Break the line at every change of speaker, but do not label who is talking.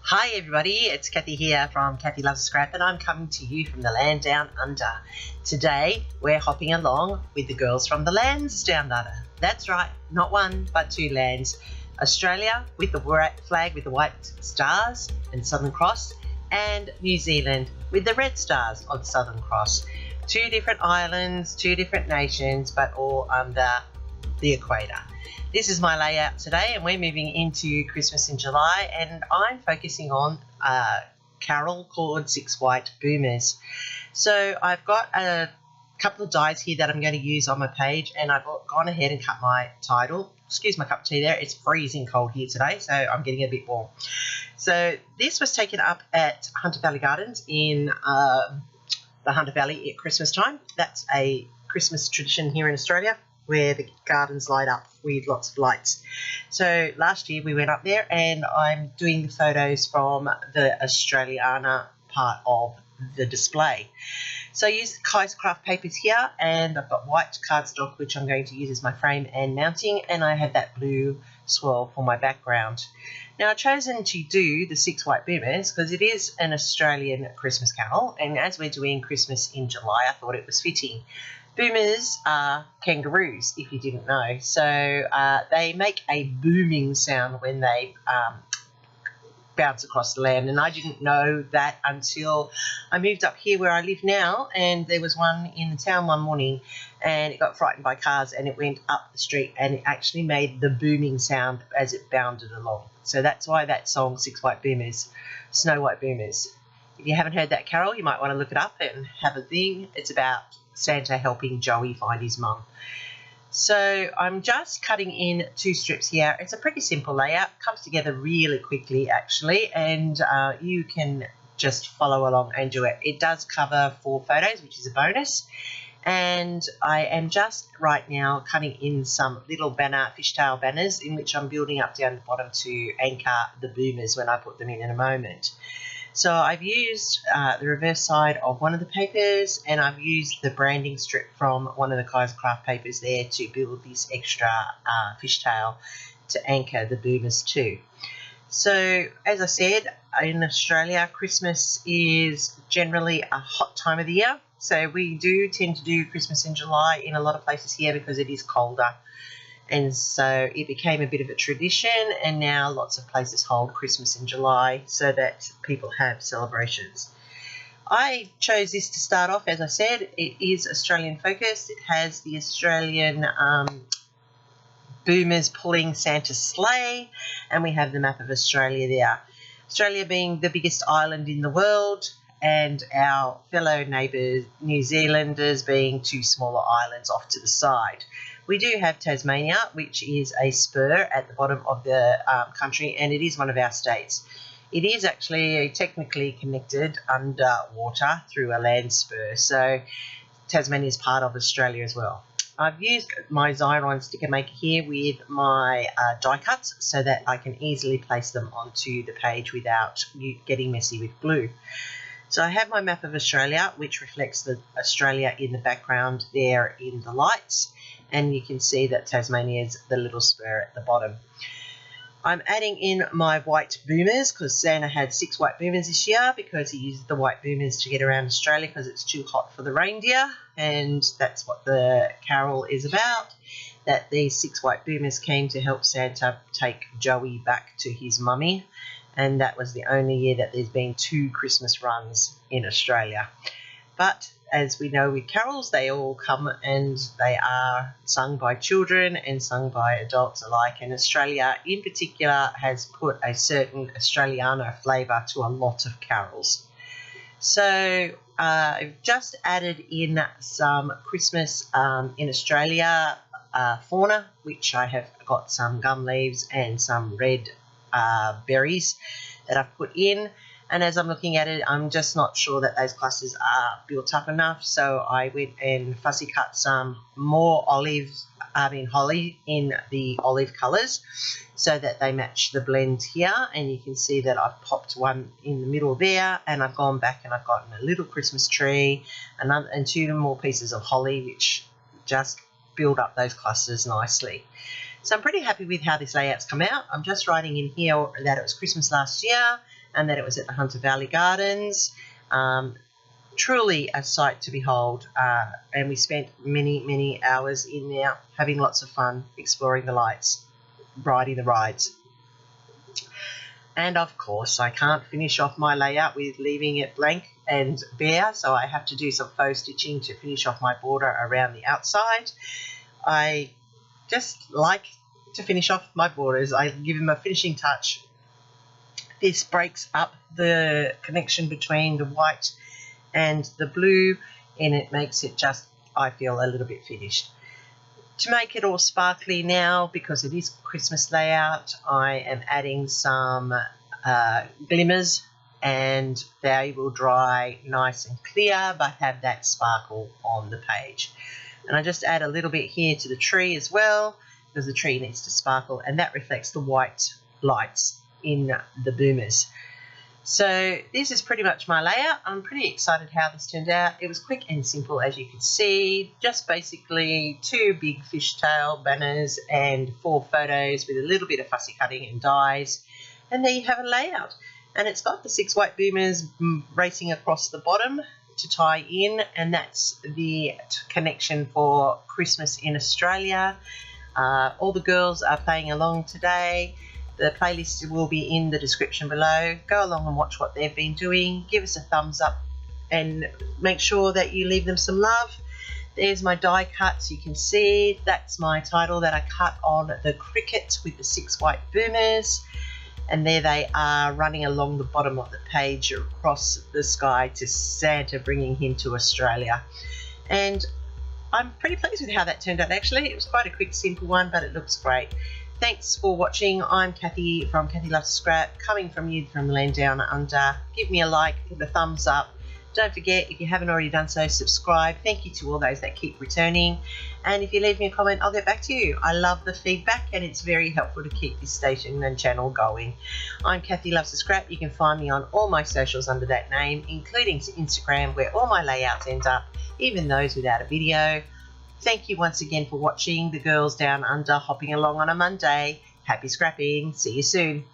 Hi everybody, it's Kathy here from Kathy Loves a Scrap, and I'm coming to you from the land down under. Today we're hopping along with the girls from the lands down under. That's right, not one but two lands. Australia with the flag with the white stars and Southern Cross, and New Zealand with the red stars of the Southern Cross. Two different islands, two different nations, but all under the equator. This is my layout today, and we're moving into Christmas in July, and I'm focusing on a carol called Six White Boomers. So I've got a couple of dies here that I'm going to use on my page, and I've gone ahead and cut my title. Excuse my cup of tea there, it's freezing cold here today, so I'm getting a bit warm. So this was taken up at Hunter Valley Gardens in the Hunter Valley at Christmas time. That's a Christmas tradition here in Australia, where the gardens light up with lots of lights. So last year we went up there, and I'm doing the photos from the Australiana part of the display. So I used Kaiser Craft papers here, and I've got white cardstock which I'm going to use as my frame and mounting, and I have that blue swirl for my background. Now I've chosen to do the Six White Boomers because it is an Australian Christmas carol, and as we're doing Christmas in July, I thought it was fitting. Boomers are kangaroos, if you didn't know. So they make a booming sound when they bounce across the land, and I didn't know that until I moved up here where I live now, and there was one in the town one morning, and it got frightened by cars, and it went up the street, and it actually made the booming sound as it bounded along. So that's why that song, Six White Boomers, Snow White Boomers. If you haven't heard that carol, you might want to look it up and have a thing. It's about Santa helping Joey find his mum. So I'm just cutting in two strips here. It's a pretty simple layout, comes together really quickly actually, and you can just follow along and do it. It does cover 4 photos, which is a bonus, and I am just right now cutting in some little fishtail banners in which I'm building up down the bottom to anchor the boomers when I put them in a moment. So I've used the reverse side of one of the papers, and I've used the branding strip from one of the Kaiser Craft papers there to build this extra fishtail to anchor the boomers too. So as I said, in Australia, Christmas is generally a hot time of the year. So we do tend to do Christmas in July in a lot of places here because it is colder. And so it became a bit of a tradition, and now lots of places hold Christmas in July so that people have celebrations. I chose this to start off. As I said, it is Australian focused. It has the Australian boomers pulling Santa's sleigh, and we have the map of Australia there. Australia being the biggest island in the world, and our fellow neighbours, New Zealanders, being 2 smaller islands off to the side. We do have Tasmania, which is a spur at the bottom of the country, and it is one of our states. It is actually technically connected underwater through a land spur, so Tasmania is part of Australia as well. I've used my Xyron sticker maker here with my die cuts so that I can easily place them onto the page without getting messy with glue. So I have my map of Australia, which reflects the Australia in the background there in the lights, and you can see that Tasmania is the little spur at the bottom. I'm adding in my white boomers because Santa had 6 white boomers this year because he used the white boomers to get around Australia because it's too hot for the reindeer, and that's what the carol is about, that these 6 white boomers came to help Santa take Joey back to his mummy. And that was the only year that there's been 2 Christmas runs in Australia. But as we know with carols, they all come and they are sung by children and sung by adults alike. And Australia in particular has put a certain Australiana flavour to a lot of carols. So I've just added in some Christmas in Australia fauna, which I have got some gum leaves and some red berries that I've put in, and as I'm looking at it, I'm just not sure that those clusters are built up enough, so I went and fussy cut some more holly in the olive colours so that they match the blend here, and you can see that I've popped one in the middle there, and I've gone back and I've gotten a little Christmas tree and 2 more pieces of holly which just build up those clusters nicely. So I'm pretty happy with how this layout's come out. I'm just writing in here that it was Christmas last year, and that it was at the Hunter Valley Gardens. Truly a sight to behold, and we spent many hours in there having lots of fun, exploring the lights, riding the rides. And of course I can't finish off my layout with leaving it blank and bare, so I have to do some faux stitching to finish off my border around the outside. I just like to finish off my borders. I give them a finishing touch. This breaks up the connection between the white and the blue, and it makes it just, I feel, a little bit finished. To make it all sparkly now, because it is Christmas layout, I am adding some glimmers, and they will dry nice and clear but have that sparkle on the page. And I just add a little bit here to the tree as well, because the tree needs to sparkle, and that reflects the white lights in the boomers. So this is pretty much my layout. I'm pretty excited how this turned out. It was quick and simple, as you can see. Just basically 2 big fishtail banners and 4 photos with a little bit of fussy cutting and dies. And there you have a layout. And it's got the 6 white boomers racing across the bottom to tie in, and that's the connection for Christmas in Australia. All the girls are playing along today. The playlist will be in the description below. Go along and watch what they've been doing. Give us a thumbs up and make sure that you leave them some love. There's my die cuts. You can see that's my title that I cut on the cricket with the 6 white boomers. And there they are running along the bottom of the page across the sky to Santa bringing him to Australia. And I'm pretty pleased with how that turned out actually. It was quite a quick, simple one, but it looks great. Thanks for watching. I'm Kathy from Kathy Loves Scrap, coming from you from the land down under. Give me a like, give a thumbs up. Don't forget, if you haven't already done so, subscribe. Thank you to all those that keep returning. And if you leave me a comment, I'll get back to you. I love the feedback, and it's very helpful to keep this station and channel going. I'm Kathy Loves Scrap. You can find me on all my socials under that name, including Instagram, where all my layouts end up, even those without a video. Thank you once again for watching the girls down under hopping along on a Monday. Happy scrapping. See you soon.